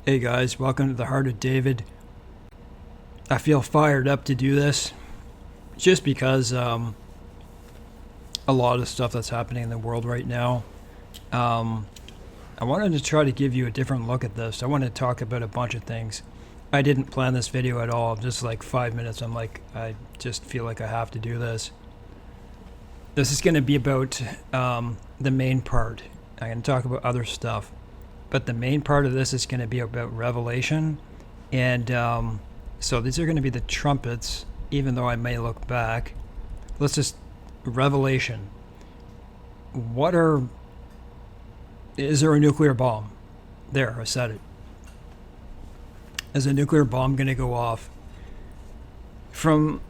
Hey guys, welcome to the Heart of David. I feel fired up to do this just because a lot of stuff that's happening in the world right now. I wanted to try to give you a different look at this. I want to talk about a bunch of things. I didn't plan this video at all, just like 5 minutes. I just feel like I have to do this. This is going to be about the main part. I'm going to talk about other stuff. But the main part of this is going to be about Revelation. And so these are going to be the trumpets, even though I may look back. Let's just, Revelation. Is there a nuclear bomb? There, I said it. Is a nuclear bomb going to go off? From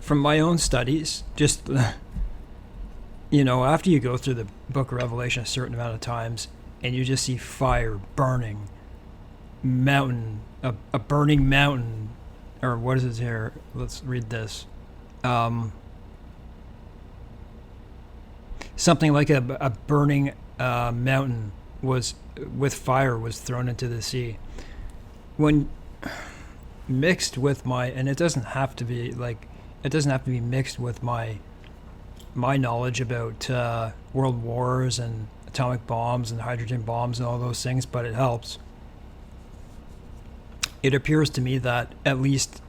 my own studies, just... after you go through the book of Revelation a certain amount of times and you just see fire burning, mountain, a burning mountain, or what is it here? Let's read this. Something like a burning mountain with fire was thrown into the sea. When mixed with and it doesn't have to be mixed with my knowledge about world wars and atomic bombs and hydrogen bombs and all those things, but it helps. It appears to me that at least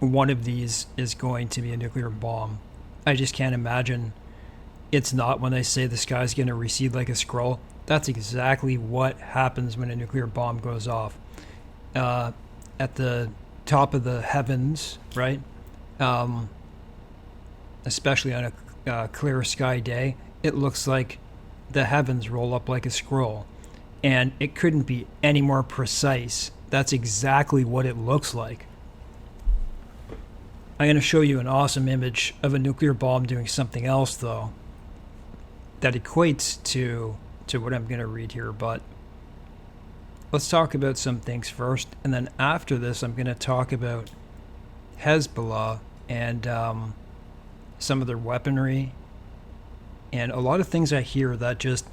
one of these is going to be a nuclear bomb. I just can't imagine it's not when they say the sky's going to recede like a scroll. That's exactly what happens when a nuclear bomb goes off. At the top of the heavens, right? Especially on a clear sky day, it looks like the heavens roll up like a scroll, and it couldn't be any more precise. That's exactly what it looks like. I'm going to show you an awesome image of a nuclear bomb doing something else, though, that equates to what I'm going to read here. But let's talk about some things first, and then after this I'm going to talk about Hezbollah and some of their weaponry, and a lot of things I hear that just,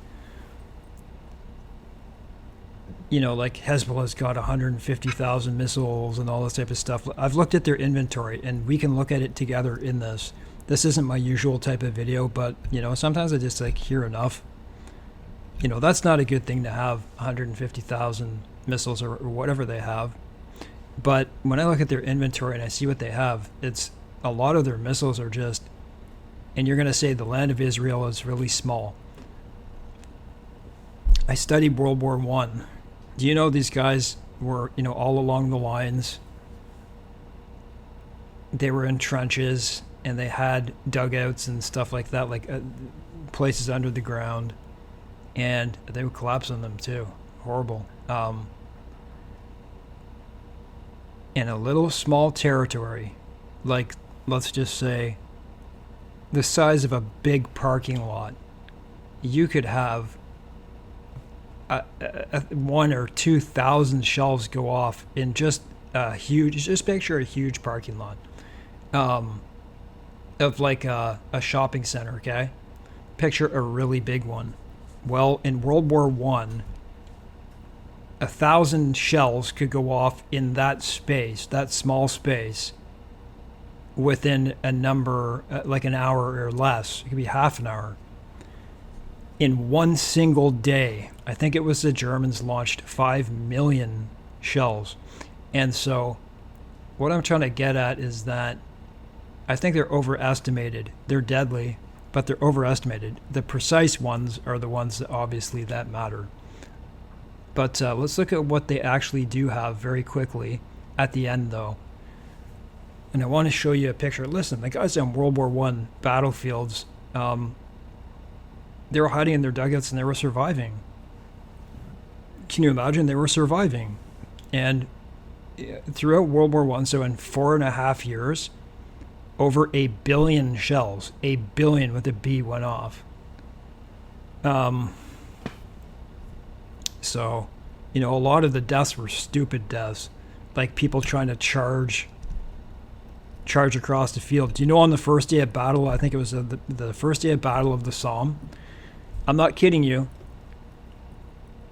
like Hezbollah's got 150,000 missiles and all this type of stuff. I've looked at their inventory, and we can look at it together in this. This isn't my usual type of video, but, sometimes I just, hear enough. That's not a good thing to have 150,000 missiles or whatever they have. But when I look at their inventory and I see what they have, it's a lot of their missiles are just, and you're going to say the land of Israel is really small. I studied World War I. Do you know these guys were, all along the lines? They were in trenches, and they had dugouts and stuff like that, places under the ground, and they would collapse on them too. Horrible. In a little small territory, let's just say the size of a big parking lot, you could have 1,000 or 2,000 shells go off in just picture a huge parking lot of a shopping center, okay? Picture a really big one. Well, in World War I, 1,000 shells could go off in that small space, within a number, an hour or less. It could be half an hour. In one single day, I think it was the Germans launched 5 million shells. And so what I'm trying to get at is that I think they're overestimated. They're deadly, but they're overestimated. The precise ones are the ones that obviously that matter. But let's look at what they actually do have very quickly at the end, though. And I want to show you a picture. Listen, the guys on World War I battlefields, they were hiding in their dugouts and they were surviving. Can you imagine? They were surviving. And throughout World War I, so in 4.5 years, over 1 billion shells, 1 billion with a B, went off. So, a lot of the deaths were stupid deaths, like people trying to charge across the field. Do you know on the first day of battle, I think it was the first day of battle of the Somme, I'm not kidding you,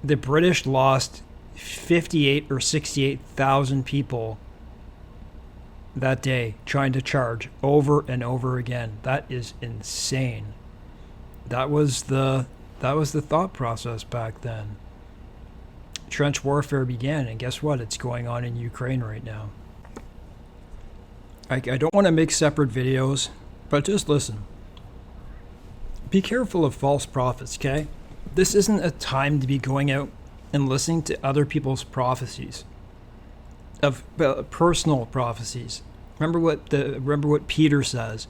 the British lost 58 or 68,000 people that day trying to charge over and over again. That is insane. That was the thought process back then. Trench warfare began, and guess what? It's going on in Ukraine right now. I don't want to make separate videos, but just listen. Be careful of false prophets, okay? This isn't a time to be going out and listening to other people's prophecies, of personal prophecies. Remember what Peter says.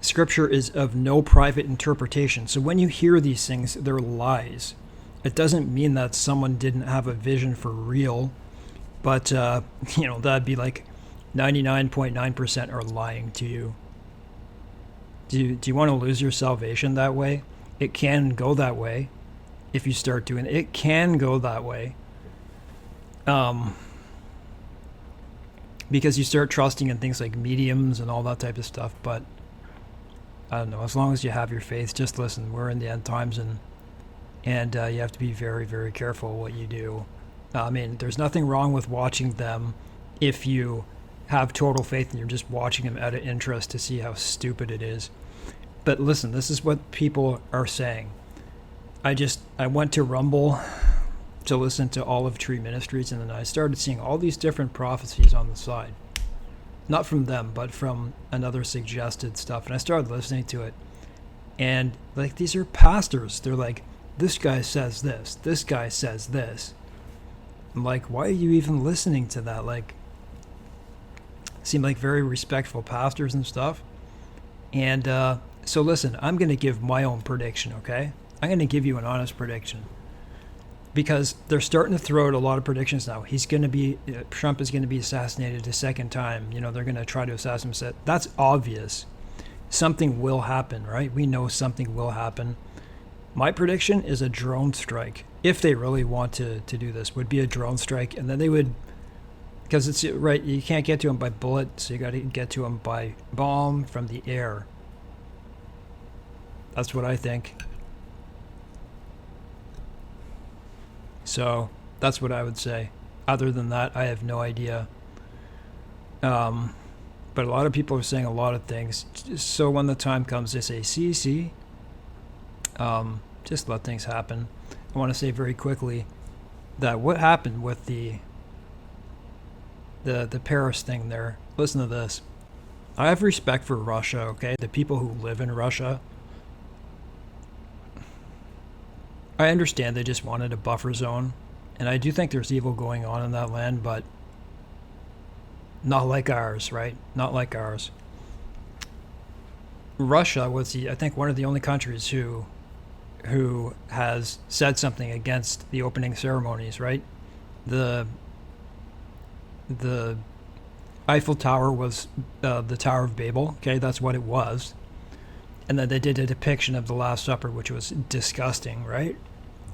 Scripture is of no private interpretation. So when you hear these things, they're lies. It doesn't mean that someone didn't have a vision for real, but that'd be like 99.9% are lying to you. Do you want to lose your salvation that way? It can go that way if you start doing it. It can go that way. Because you start trusting in things like mediums and all that type of stuff. But I don't know, as long as you have your faith, just listen. We're in the end times, and you have to be very, very careful what you do. I mean, there's nothing wrong with watching them if you have total faith and you're just watching them out of interest to see how stupid it is. But listen, this is what people are saying. I went to Rumble to listen to Olive Tree Ministries, and then I started seeing all these different prophecies on the side. Not from them, but from another suggested stuff. And I started listening to it. And like, these are pastors. They're like, this guy says this. This guy says this. I'm like, why are you even listening to that? Like, seem like very respectful pastors and stuff. And so listen, I'm going to give my own prediction, okay? I'm going to give you an honest prediction. Because they're starting to throw out a lot of predictions now. Trump is going to be assassinated a second time. They're going to try to assassinate him. That's obvious. Something will happen, right? We know something will happen. My prediction is a drone strike. If they really want to do this, would be a drone strike. And then they would, because it's right, you can't get to them by bullet, so you got to get to them by bomb from the air. That's what I think. So that's what I would say. Other than that, I have no idea. But a lot of people are saying a lot of things. So when the time comes, they say, see. Just let things happen. I want to say very quickly that what happened with the Paris thing there. Listen to this. I have respect for Russia, okay? The people who live in Russia. I understand they just wanted a buffer zone, and I do think there's evil going on in that land, but not like ours, right? Not like ours. Russia was, I think, one of the only countries who has said something against the opening ceremonies, right? The Eiffel Tower was the Tower of Babel, okay? That's what it was. And then they did a depiction of the Last Supper, which was disgusting, right?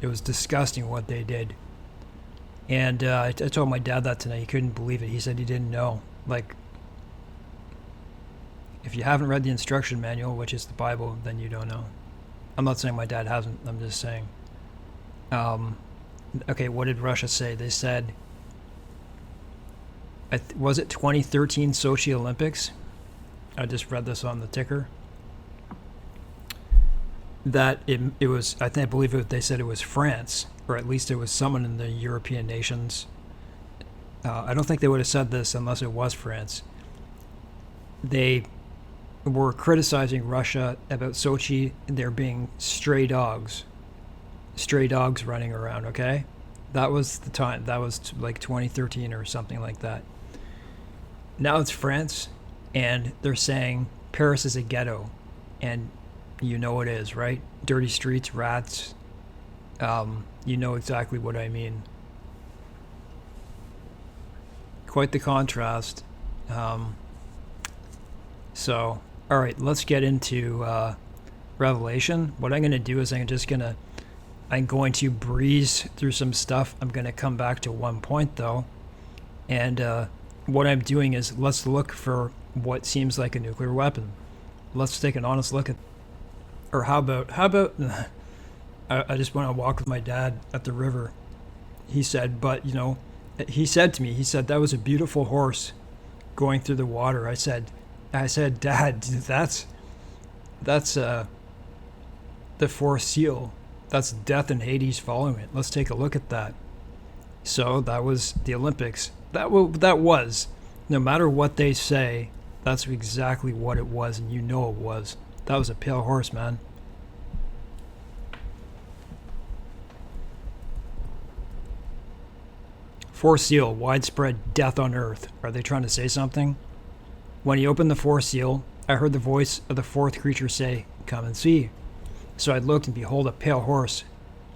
It was disgusting what they did. And I told my dad that tonight. He couldn't believe it. He said he didn't know. Like, if you haven't read the instruction manual, which is the Bible, then you don't know. I'm not saying my dad hasn't. I'm just saying. Okay, what did Russia say? They said, was it 2013 Sochi Olympics? I just read this on the ticker. That it was, I believe they said it was France, or at least it was someone in the European nations. I don't think they would have said this unless it was France. They were criticizing Russia about Sochi, there being stray dogs running around, okay? That was the time. That was like 2013 or something like that. Now it's France, and they're saying Paris is a ghetto, and you know it is, right? Dirty streets, rats. You know exactly what I mean. Quite the contrast. So, all right, let's get into Revelation. What I'm going to do is I'm going to breeze through some stuff. I'm going to come back to one point, though. And what I'm doing is let's look for what seems like a nuclear weapon. Let's take an honest look at. Or how about I just want to walk with my dad at the river he said, but he said to me, he said, that was a beautiful horse going through the water. I said, Dad, that's the fourth seal. That's death and Hades following it. Let's take a look at that. So that was the Olympics. That was, no matter what they say, that's exactly what it was, and it was. That was a pale horse, man. Fourth seal, widespread death on earth. Are they trying to say something? When he opened the fourth seal, I heard the voice of the fourth creature say, "Come and see." So I looked, and behold, a pale horse,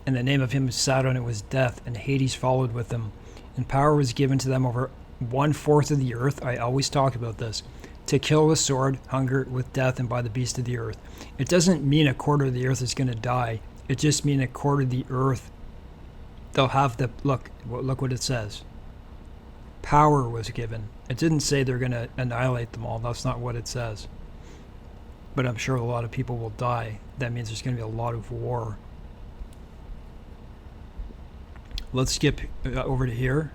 and the name of him who sat on it was Death, and Hades followed with him. And power was given to them over 1/4 of the earth. I always talk about this. To kill with sword, hunger, with death, and by the beast of the earth. It doesn't mean 1/4 of the earth is going to die. It just means 1/4 of the earth. They'll have the look what it says. Power was given. It didn't say they're going to annihilate them all. That's not what it says. But I'm sure a lot of people will die. That means there's going to be a lot of war. Let's skip over to here.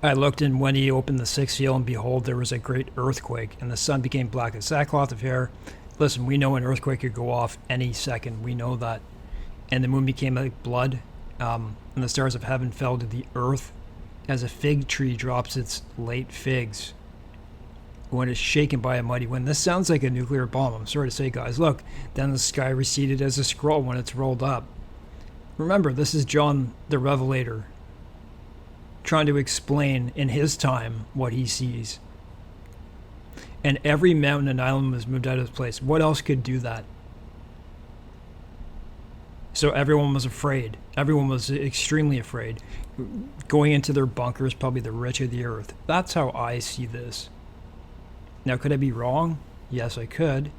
I looked, and when he opened the sixth seal, and behold, there was a great earthquake, and the sun became black as sackcloth of hair. Listen, we know an earthquake could go off any second. We know that. And the moon became like blood, and the stars of heaven fell to the earth, as a fig tree drops its late figs when it's shaken by a mighty wind. This sounds like a nuclear bomb. I'm sorry to say, guys. Look, then the sky receded as a scroll when it's rolled up. Remember, this is John the Revelator trying to explain in his time what he sees. And every mountain and island was moved out of its place. What else could do that? So everyone was afraid. Everyone was extremely afraid. Going into their bunkers, probably the rich of the earth. That's how I see this. Now, could I be wrong? Yes, I could.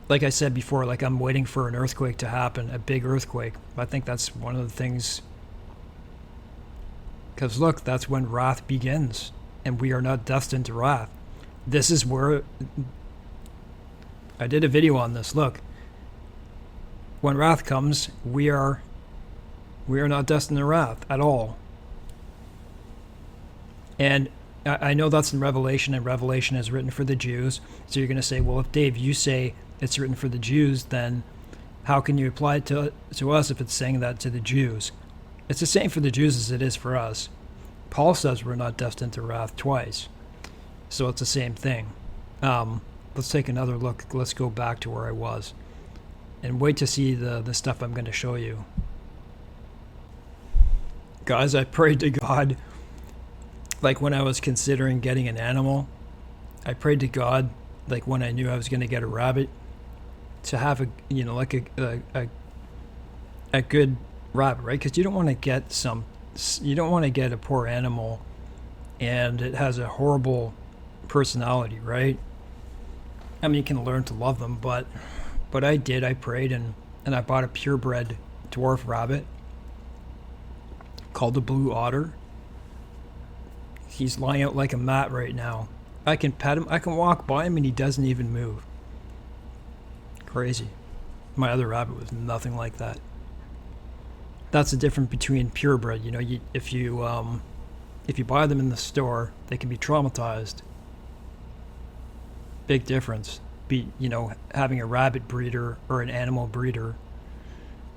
Like I said before, like I'm waiting for an earthquake to happen, a big earthquake. I think that's one of the things. Because look, that's when wrath begins, and we are not destined to wrath. This is where I did a video on this. Look, when wrath comes, we are not destined to wrath at all. And I know that's in Revelation, and Revelation is written for the Jews. So you're going to say, well, if Dave, you say it's written for the Jews, then how can you apply it to us if it's saying that to the Jews? It's the same for the Jews as it is for us. Paul says we're not destined to wrath twice. So it's the same thing. Let's take another look. Let's go back to where I was. And wait to see the stuff I'm going to show you. Guys, I prayed to God, like when I was considering getting an animal, I prayed to God, like when I knew I was going to get a rabbit, to have a good rabbit, right? Because you don't want to get a poor animal and it has a horrible personality, right? I mean, you can learn to love them, but I did. I prayed, and I bought a purebred dwarf rabbit called the blue otter. He's lying out like a mat right now. I can pet him. I can walk by him, and he doesn't even move. Crazy. My other rabbit was nothing like that. That's the difference between purebred. If you buy them in the store, they can be traumatized. Big difference. Having a rabbit breeder or an animal breeder,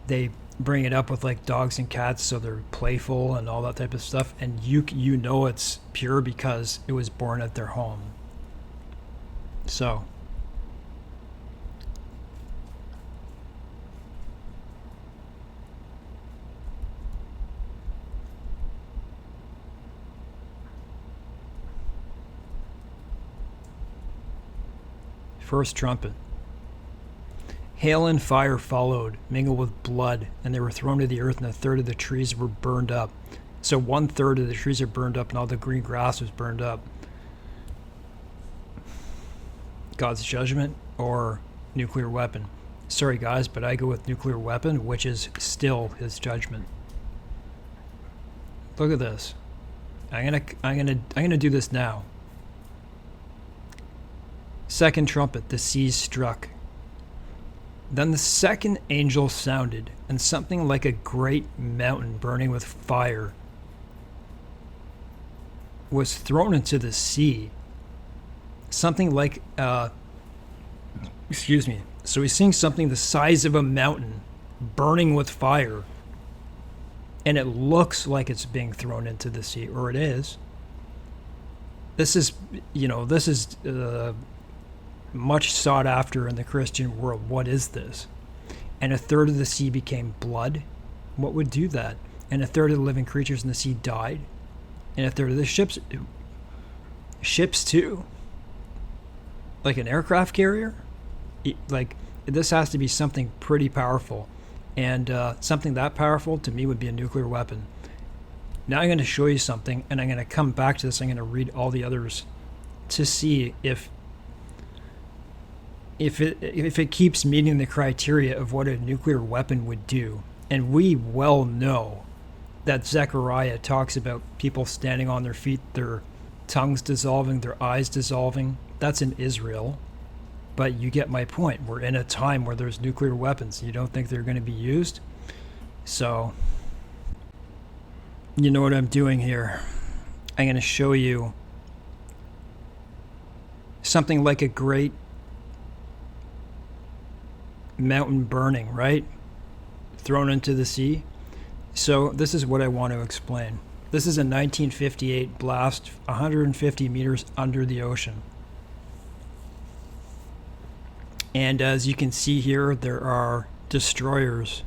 they bring it up with like dogs and cats, so they're playful and all that type of stuff, and you know it's pure because it was born at their home. So first trumpet. Hail and fire followed, mingled with blood, and they were thrown to the earth, and 1/3 of the trees were burned up. So 1/3 of the trees are burned up, and all the green grass was burned up. God's judgment or nuclear weapon? Sorry guys, but I go with nuclear weapon, which is still his judgment. Look at this. I'm gonna do this now. Second trumpet, the seas struck. Then the second angel sounded, and something like a great mountain burning with fire was thrown into the sea. Something like, excuse me. So he's seeing something the size of a mountain burning with fire. And it looks like it's being thrown into the sea, or it is. This is much sought after in the Christian world. What is this? And a third of the sea became blood. What would do that? And a third of the living creatures in the sea died. And a third of the ships too. Like an aircraft carrier? Like, this has to be something pretty powerful. And something that powerful to me would be a nuclear weapon. Now I'm going to show you something, and I'm going to come back to this. I'm going to read all the others to see if it keeps meeting the criteria of what a nuclear weapon would do. And we well know that Zechariah talks about people standing on their feet, their tongues dissolving, their eyes dissolving. That's in Israel. But you get my point. We're in a time where there's nuclear weapons. You don't think they're going to be used? So, you know what I'm doing here. I'm going to show you something like a great mountain burning, right? Thrown into the sea. So this is what I want to explain. This is a 1958 blast 150 meters under the ocean. And as you can see here, there are destroyers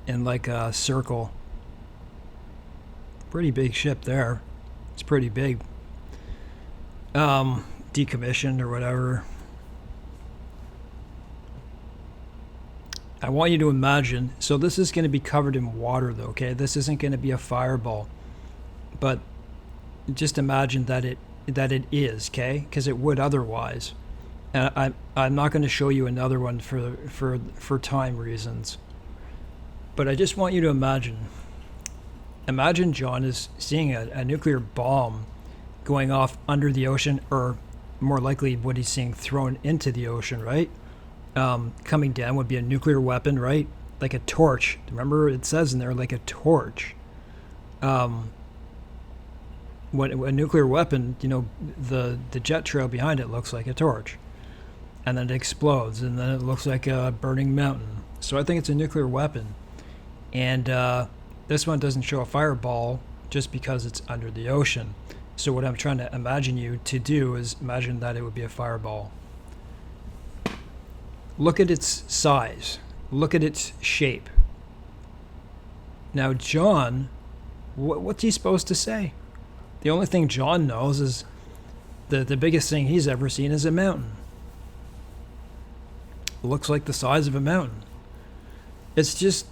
in like a circle. Pretty big ship there. It's pretty big. Decommissioned or whatever. I want you to imagine, so this is going to be covered in water though, okay? This isn't going to be a fireball. But just imagine that it is, okay? Because it would otherwise. And I'm not going to show you another one for time reasons. But I just want you to imagine John is seeing a nuclear bomb going off under the ocean, or more likely what he's seeing thrown into the ocean, right? Coming down would be a nuclear weapon, right? Like a torch. Remember it says in there, like a torch. When a nuclear weapon, the jet trail behind it looks like a torch. And then it explodes, and then it looks like a burning mountain. So I think it's a nuclear weapon. And this one doesn't show a fireball just because it's under the ocean. So what I'm trying to imagine you to do is imagine that it would be a fireball. Look at its size. Look at its shape. Now John, what's he supposed to say? The only thing John knows is the biggest thing he's ever seen is a mountain. Looks like the size of a mountain. It's just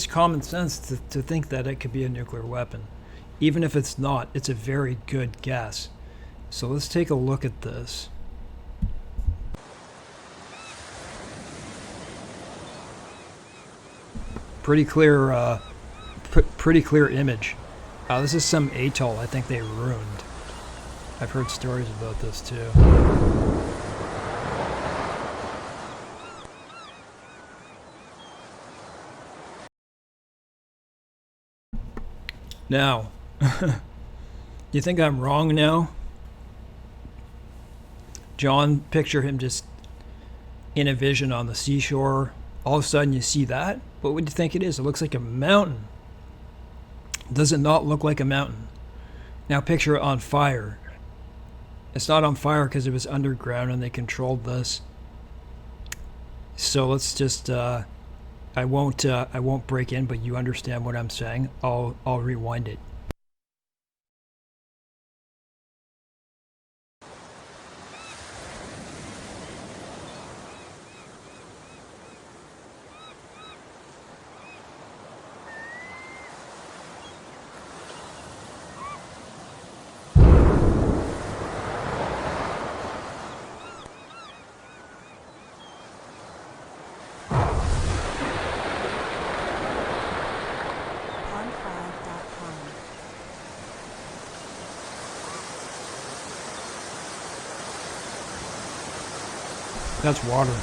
common sense to think that it could be a nuclear weapon. Even if it's not, it's a very good guess. So let's take a look at this. Pretty clear image. This is some atoll I think they ruined. I've heard stories about this too. Now, you think I'm wrong now? John, picture him just in a vision on the seashore. All of a sudden you see that? What would you think it is? It looks like a mountain. Does it not look like a mountain? Now picture it on fire. It's not on fire because it was underground and they controlled this. So let's just I won't break in, but you understand what I'm saying. I'll rewind it. That's water.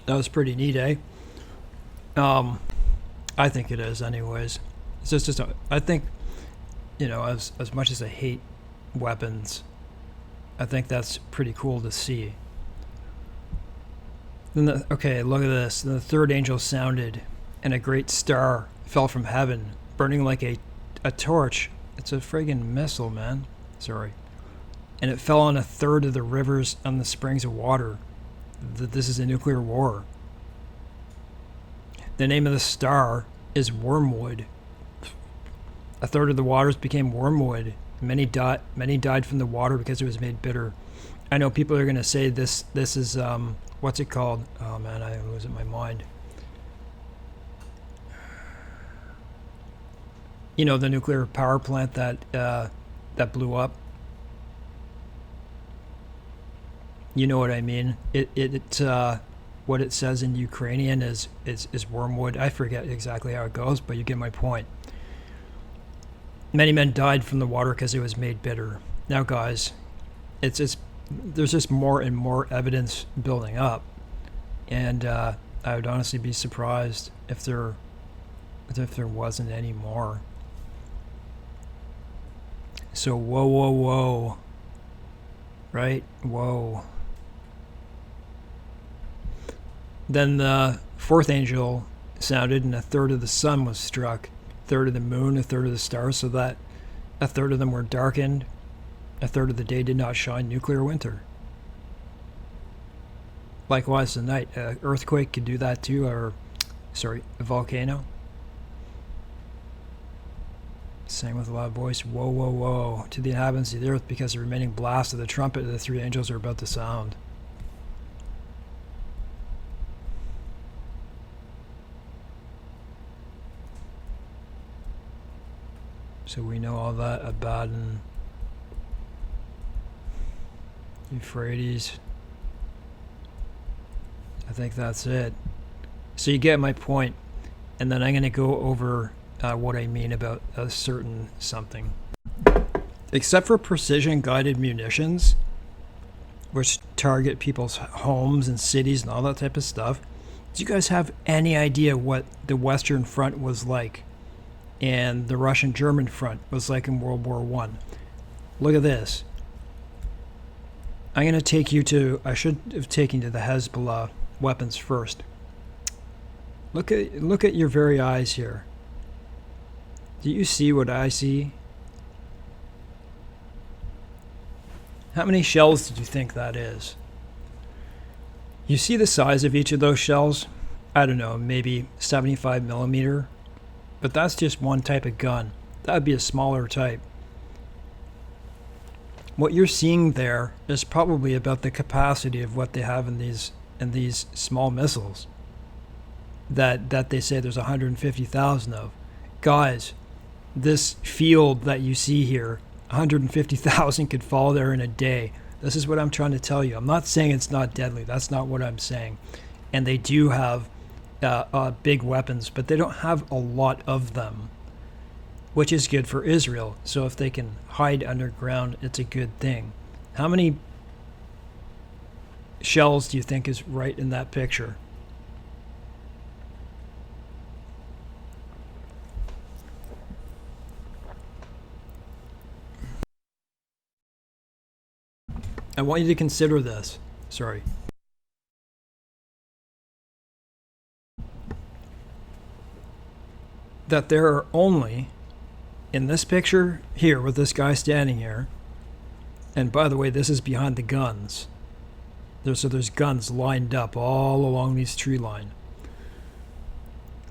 That was pretty neat, eh? I think it is, anyways. It's just I think, as much as I hate weapons, I think that's pretty cool to see. Then okay, look at this. Then the third angel sounded, and a great star fell from heaven, burning like a torch. It's a friggin' missile, man. Sorry. And it fell on a third of the rivers and the springs of water. This is a nuclear war. The name of the star is wormwood. A third of the waters became wormwood. Many died from the water because it was made bitter. I know people are going to say this is, what's it called? Oh man, I lose my mind. The nuclear power plant that blew up. You know what I mean? It what it says in Ukrainian is wormwood. I forget exactly how it goes, but you get my point. Many men died from the water because it was made bitter. Now, guys, there's just more and more evidence building up, and I would honestly be surprised if there wasn't any more. So whoa, right? Whoa. Then the fourth angel sounded, and a third of the sun was struck, a third of the moon, a third of the stars, so that a third of them were darkened, a third of the day did not shine. Nuclear winter. Likewise, the night. Earthquake could do that too, a volcano. Sang with a loud voice, whoa, to the inhabitants of the earth, because the remaining blast of the trumpet of the three angels are about to sound. So we know all that, Abaddon, Euphrates. I think that's it. So you get my point, and then I'm going to go over what I mean about a certain something. Except for precision-guided munitions, which target people's homes and cities and all that type of stuff, do you guys have any idea what the Western Front was like and the Russian-German front was like in World War I? Look at this. I'm going to take you to, I should have taken you to the Hezbollah weapons first. Look at your very eyes here. Do you see what I see? How many shells did you think that is? You see the size of each of those shells? I don't know, maybe 75 millimeter. But that's just one type of gun. That would be a smaller type. What you're seeing there is probably about the capacity of what they have in these small missiles that they say there's 150,000 of. Guys, this field that you see here, 150,000 could fall there in a day. This is what I'm trying to tell you. I'm not saying it's not deadly. That's not what I'm saying. And they do have big weapons, but they don't have a lot of them, which is good for Israel. So if they can hide underground, it's a good thing. How many shells do you think is right in that picture? I want you to consider this. Sorry. That there are only, in this picture here with this guy standing here, and by the way, this is behind the guns. There's guns lined up all along these tree line.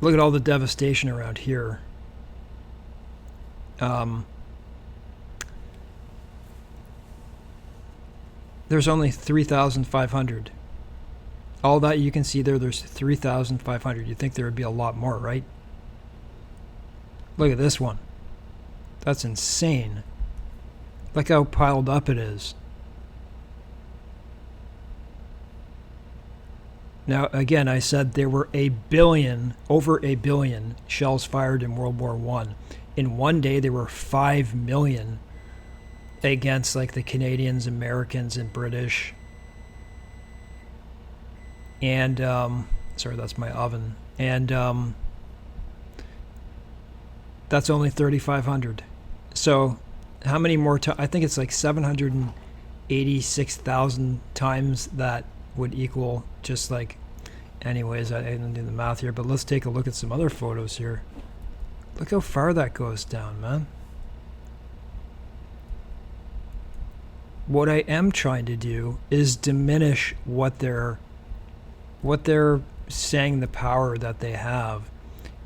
Look at all the devastation around here. There's only 3,500. All that you can see there's 3,500. You'd think there would be a lot more, right? Look at this one. That's insane. Look how piled up it is. Now, again, I said there were over a billion shells fired in World War I. In one day, there were 5 million against like the Canadians, Americans, and British. And sorry, that's my oven. And that's only 3,500. So how many more times? I think it's like 786,000 times that would equal just like, anyways, I didn't do the math here, but let's take a look at some other photos here. Look how far that goes down, man. What I am trying to do is diminish what they're saying, the power that they have.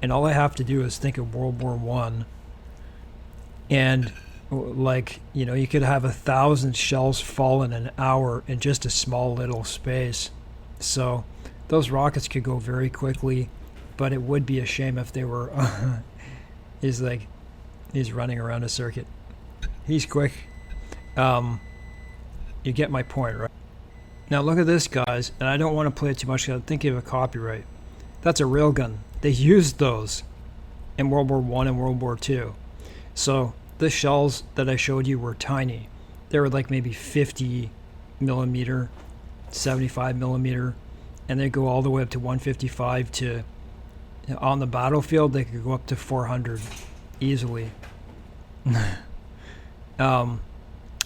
And all I have to do is think of World War I. And like, you know, you could have 1,000 shells fall in an hour in just a small little space. So those rockets could go very quickly, but it would be a shame if they were he's running around a circuit. He's quick. You get my point, right? Now look at this, guys, and I don't want to play it too much because I'm thinking of a copyright. That's a railgun. They used those in World War I and World War II. So the shells that I showed you were tiny. They were like maybe 50 millimeter, 75 millimeter, and they go all the way up to 155 to, on the battlefield, they could go up to 400 easily.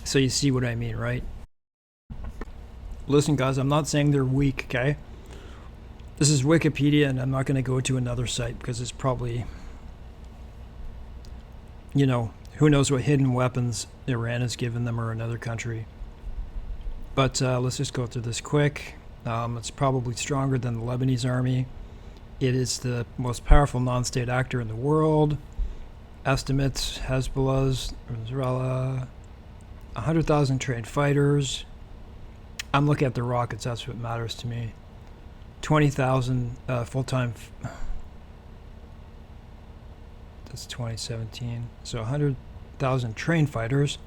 So you see what I mean, right? Listen, guys, I'm not saying they're weak, okay? This is Wikipedia, and I'm not going to go to another site because it's probably, you know, who knows what hidden weapons Iran has given them or another country. But let's just go through this quick. It's probably stronger than the Lebanese army. It is the most powerful non-state actor in the world. Estimates, Hezbollah's, Israel, 100,000 trained fighters. I'm looking at the rockets, that's what matters to me. 20,000 full-time, that's 2017. So 100,000 trained fighters,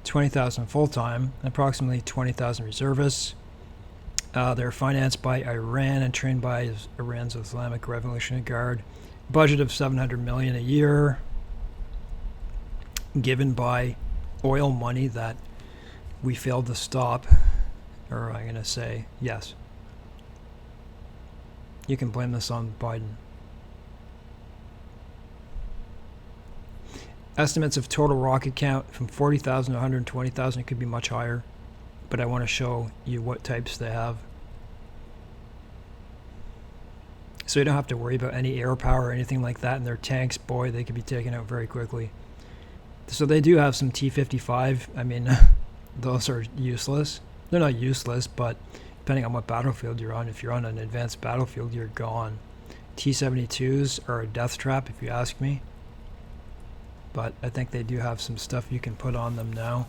20,000 full-time, approximately 20,000 reservists. They're financed by Iran and trained by Iran's Islamic Revolutionary Guard. Budget of $700 million a year, given by oil money that we failed to stop. Or I'm going to say yes. You can blame this on Biden. Estimates of total rocket count from 40,000 to 120,000. It could be much higher, but I want to show you what types they have. So you don't have to worry about any air power or anything like that in their tanks. Boy, they could be taken out very quickly. So they do have some T-55. I mean, those are useless. They're not useless, but depending on what battlefield you're on, if you're on an advanced battlefield, you're gone. T-72s are a death trap, if you ask me. But I think they do have some stuff you can put on them now.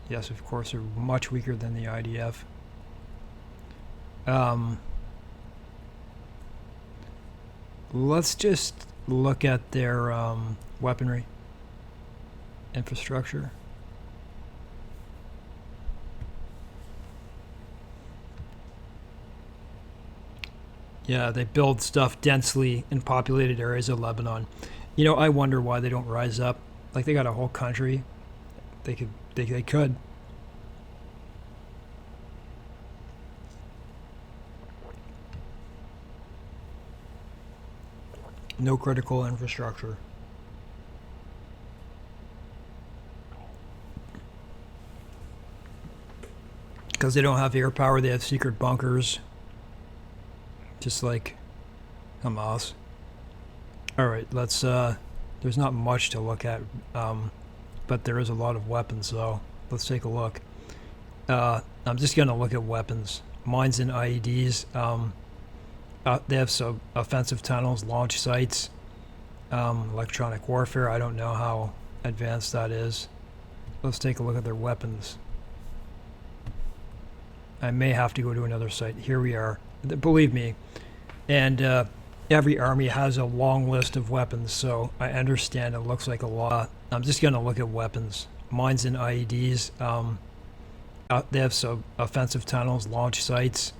Yes, of course, they're much weaker than the IDF. Let's just look at their weaponry infrastructure. Yeah, they build stuff densely in populated areas of Lebanon. You know, I wonder why they don't rise up. Like, they got a whole country. They could. No critical infrastructure. Because they don't have air power, they have secret bunkers. Just like Hamas. Alright, let's, there's not much to look at, but there is a lot of weapons, though. Let's take a look. I'm just going to look at weapons. Mines and IEDs. They have some offensive tunnels, launch sites, electronic warfare. I don't know how advanced that is. Let's take a look at their weapons. I may have to go to another site. Here we are. Believe me. And every army has a long list of weapons, so I understand it looks like a lot. I'm just going to look at weapons. Mines and IEDs. They have some offensive tunnels, launch sites,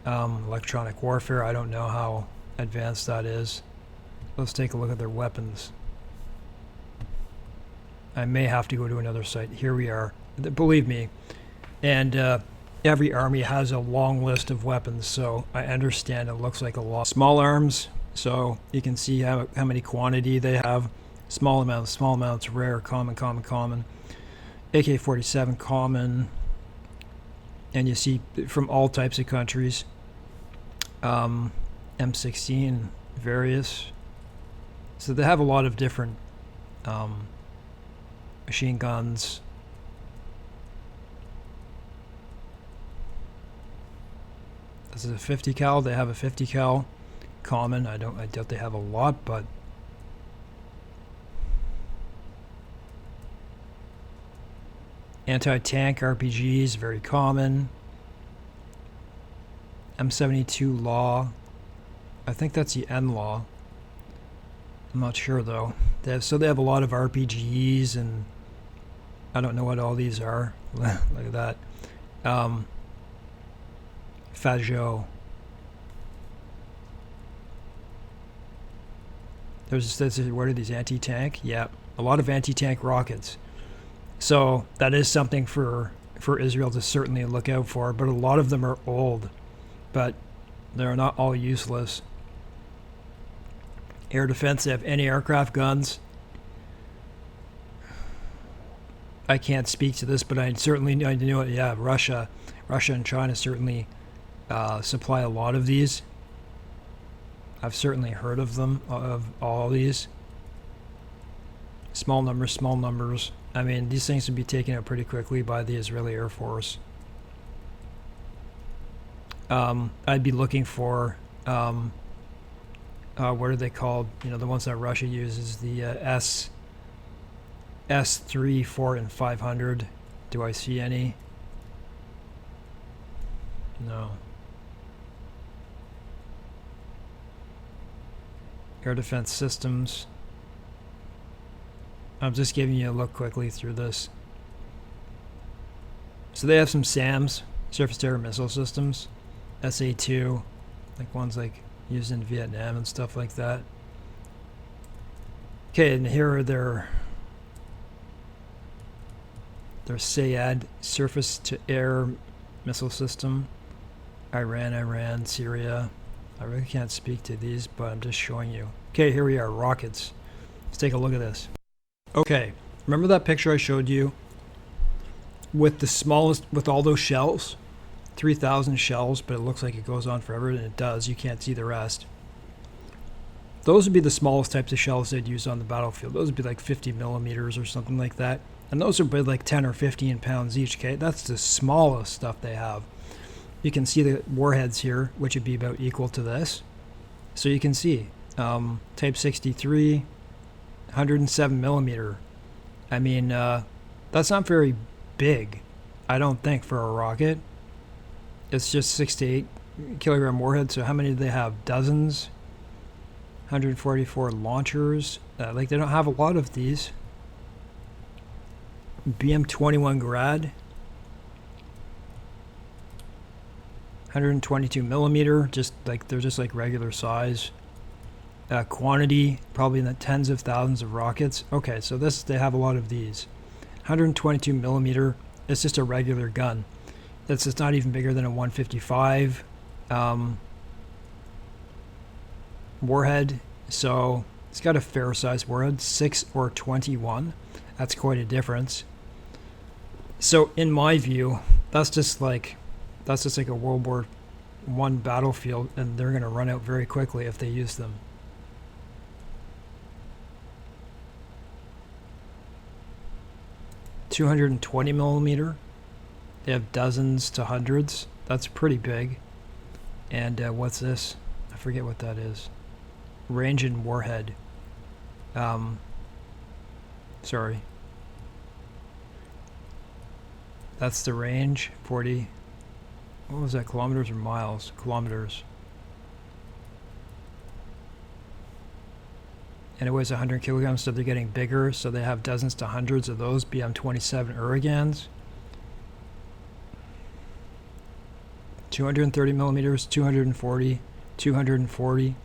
electronic warfare. I don't know how advanced that is. Let's take a look at their weapons. I may have to go to another site. Here we are. Believe me. And every army has a long list of weapons, so I understand it looks like a lot. Small arms, so you can see how many quantity they have. Small amounts, rare, common, common, common. AK-47, common. And you see from all types of countries. M16, various. So they have a lot of different machine guns. This is a 50 cal. They have a 50 cal common. I doubt they have a lot, but anti-tank RPGs, very common. M72 law. I think that's the N law. I'm not sure though. They have a lot of RPGs, and I don't know what all these are. Look at that. Fajot. What are these, anti-tank? Yeah, a lot of anti-tank rockets. So that is something for Israel to certainly look out for, but a lot of them are old, but they're not all useless. Air defense, they have anti-aircraft guns. I can't speak to this, but I know it. Yeah, Russia and China certainly supply a lot of these. I've certainly heard of them, of all these. Small numbers. I mean, these things would be taken out pretty quickly by the Israeli Air Force. I'd be looking for, what are they called? You know, the ones that Russia uses, the S3, 4, and 500. Do I see any? No. Air defense systems. I'm just giving you a look quickly through this. So they have some SAMs, surface-to-air missile systems, SA-2, like ones like used in Vietnam and stuff like that. Okay, and here are their SAAD, surface-to-air missile system. Iran, Syria. I really can't speak to these, but I'm just showing you. Okay, here we are, rockets. Let's take a look at this. Okay, remember that picture I showed you with the smallest, with all those shells? 3,000 shells, but it looks like it goes on forever, and it does. You can't see the rest. Those would be the smallest types of shells they'd use on the battlefield. Those would be like 50 millimeters or something like that. And those would be like 10 or 15 pounds each, okay? That's the smallest stuff they have. You can see the warheads here, which would be about equal to this. So you can see Type 63, 107 millimeter. I mean, that's not very big, I don't think, for a rocket. It's just 6 to 8 kilogram warhead. So how many do they have? Dozens. 144 launchers. Like, they don't have a lot of these. BM-21 Grad. 122 millimeter, they're just like regular size. Quantity, probably in the tens of thousands of rockets. Okay, so they have a lot of these. 122 millimeter, it's just a regular gun. It's not even bigger than a 155 warhead. So it's got a fair size warhead, 6 or 21. That's quite a difference. So in my view, that's just like a World War I battlefield, and they're going to run out very quickly if they use them. .220 millimeter. They have dozens to hundreds. That's pretty big. And what's this? I forget what that is. Range and warhead. Sorry. That's the range. 40. What was that? Kilometers or miles? Kilometers. And it weighs 100 kilograms, so they're getting bigger. So they have dozens to hundreds of those BM-27 Uragans. 230 millimeters, 240, 240.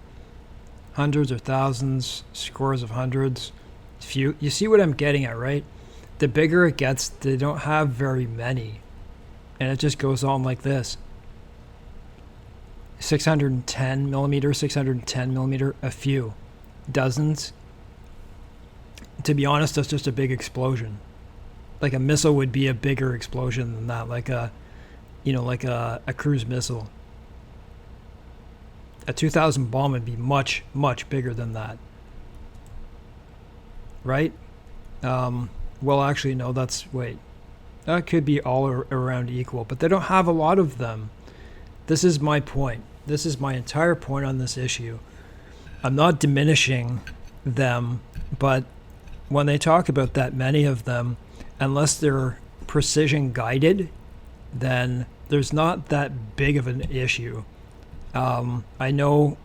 Hundreds or thousands, scores of hundreds. You see what I'm getting at, right? The bigger it gets, they don't have very many. And it just goes on like this. 610 millimeter, 610 millimeter, a few. Dozens. To be honest, that's just a big explosion. Like a missile would be a bigger explosion than that. Like a cruise missile. A 2000 bomb would be much, much bigger than that. Right? Well, actually, no, wait. That could be all around equal, but they don't have a lot of them. This is my point. This is my entire point on this issue. I'm not diminishing them, but when they talk about that many of them, unless they're precision guided, then there's not that big of an issue. I know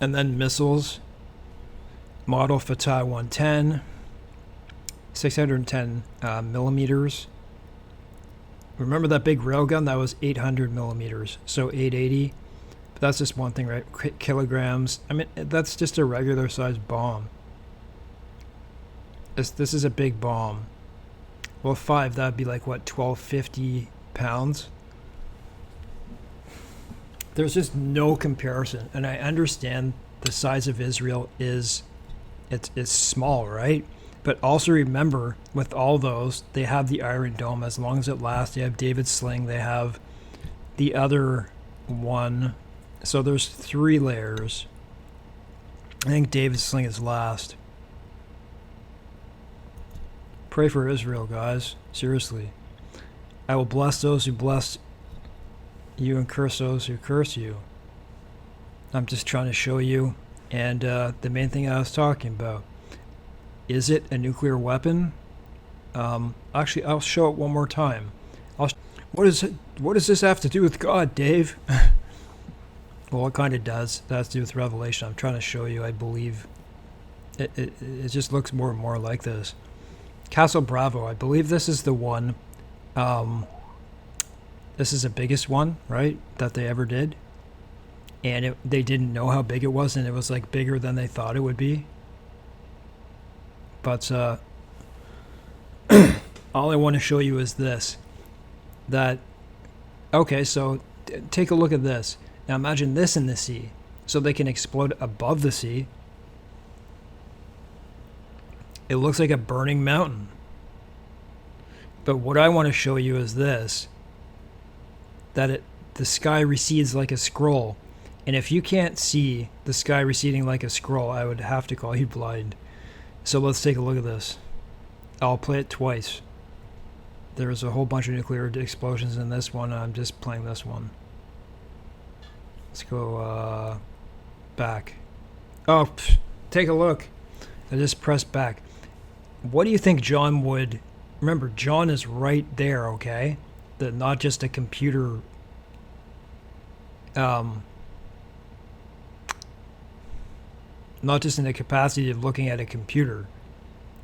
and then missiles, model Fatah 110, 610 millimeters. Remember that big railgun? That was 800 millimeters, so 880. But that's just one thing, right? Kilograms. I mean, that's just a regular sized bomb. This is a big bomb. Well, 5, that'd be like, what, 1250 pounds? There's just no comparison. And I understand the size of Israel is small, right? But also remember, with all those, they have the Iron Dome. As long as it lasts, they have David's Sling. They have the other one. So there's 3 layers. I think David's Sling is last. Pray for Israel, guys. Seriously. I will bless those who bless you and curse those who curse you. I'm just trying to show you. And the main thing I was talking about. Is it a nuclear weapon? Actually, I'll show it one more time. What does this have to do with God, Dave? Well, it kind of does. That has to do with Revelation. I'm trying to show you. I believe it just looks more and more like this. Castle Bravo. I believe this is the one. This is the biggest one, right, that they ever did. And they didn't know how big it was, and it was like bigger than they thought it would be. But all I want to show you is this. Okay, so take a look at this. Now imagine this in the sea. So they can explode above the sea. It looks like a burning mountain. But what I want to show you is this. That the sky recedes like a scroll. And if you can't see the sky receding like a scroll, I would have to call you blind. So let's take a look at this. I'll play it twice. There's a whole bunch of nuclear explosions in this one. I'm just playing this one. Let's go back. Oh, take a look. I just pressed back. What do you think John would... Remember, John is right there, okay? Not just a computer... not just in the capacity of looking at a computer.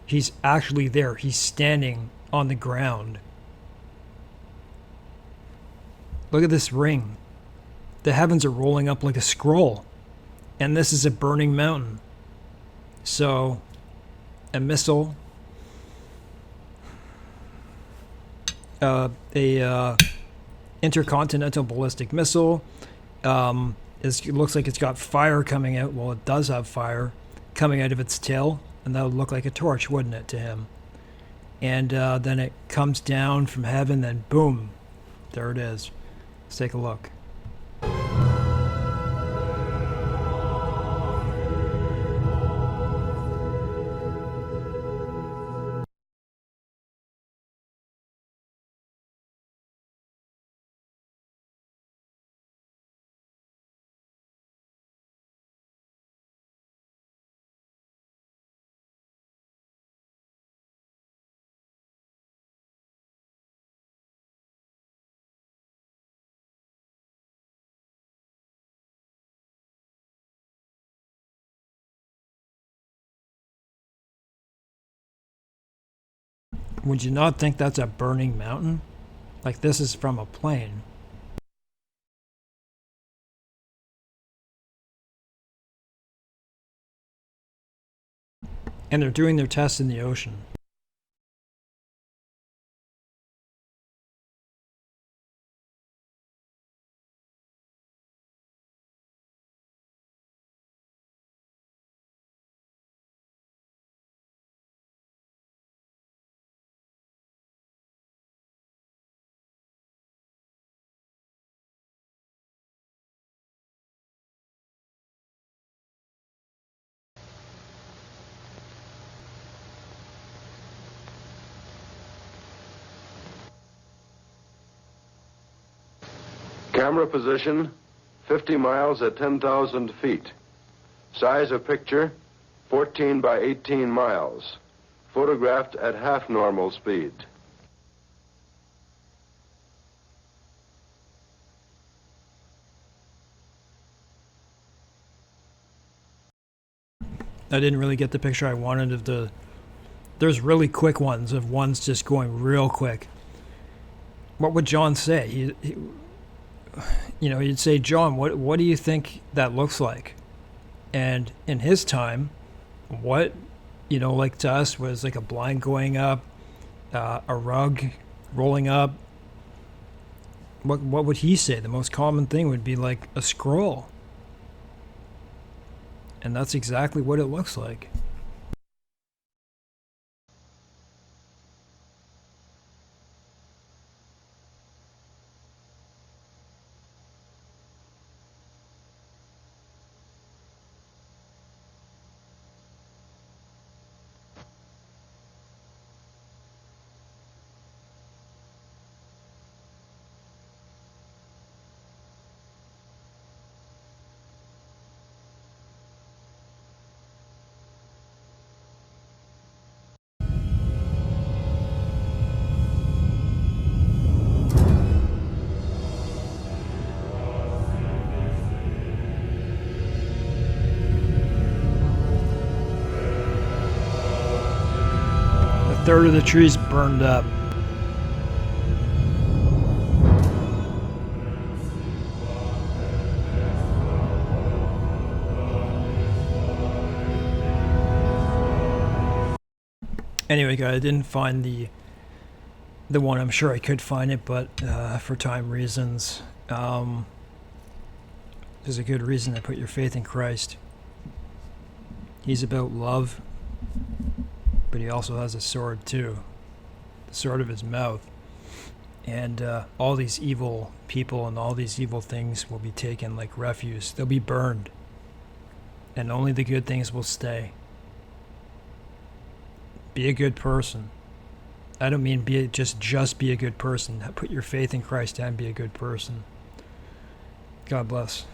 He's actually there. He's standing on the ground. Look at this ring. The heavens are rolling up like a scroll. And this is a burning mountain. So, a missile, a intercontinental ballistic missile, it looks like it's got fire coming out. Well, it does have fire coming out of its tail, and that would look like a torch, wouldn't it, to him? And then it comes down from heaven, then boom, there it is. Let's take a look. Would you not think that's a burning mountain? Like, this is from a plane. And they're doing their tests in the ocean. Camera position, 50 miles at 10,000 feet. Size of picture, 14 by 18 miles. Photographed at half normal speed. I didn't really get the picture I wanted of the... There's really quick ones of ones just going real quick. What would John say? You know, he'd say, John, what do you think that looks like? And in his time, what, you know, like to us was like a blind going up, a rug rolling up. What would he say? The most common thing would be like a scroll. And that's exactly what it looks like. A third of the trees burned up. Anyway, guys, I didn't find the one. I'm sure I could find it, but for time reasons, there's a good reason to put your faith in Christ. He's about love, but he also has a sword too, the sword of his mouth. And all these evil people and all these evil things will be taken like refuse. They'll be burned, and only the good things will stay. Be a good person. I don't mean just be a good person. Put your faith in Christ and be a good person. God bless.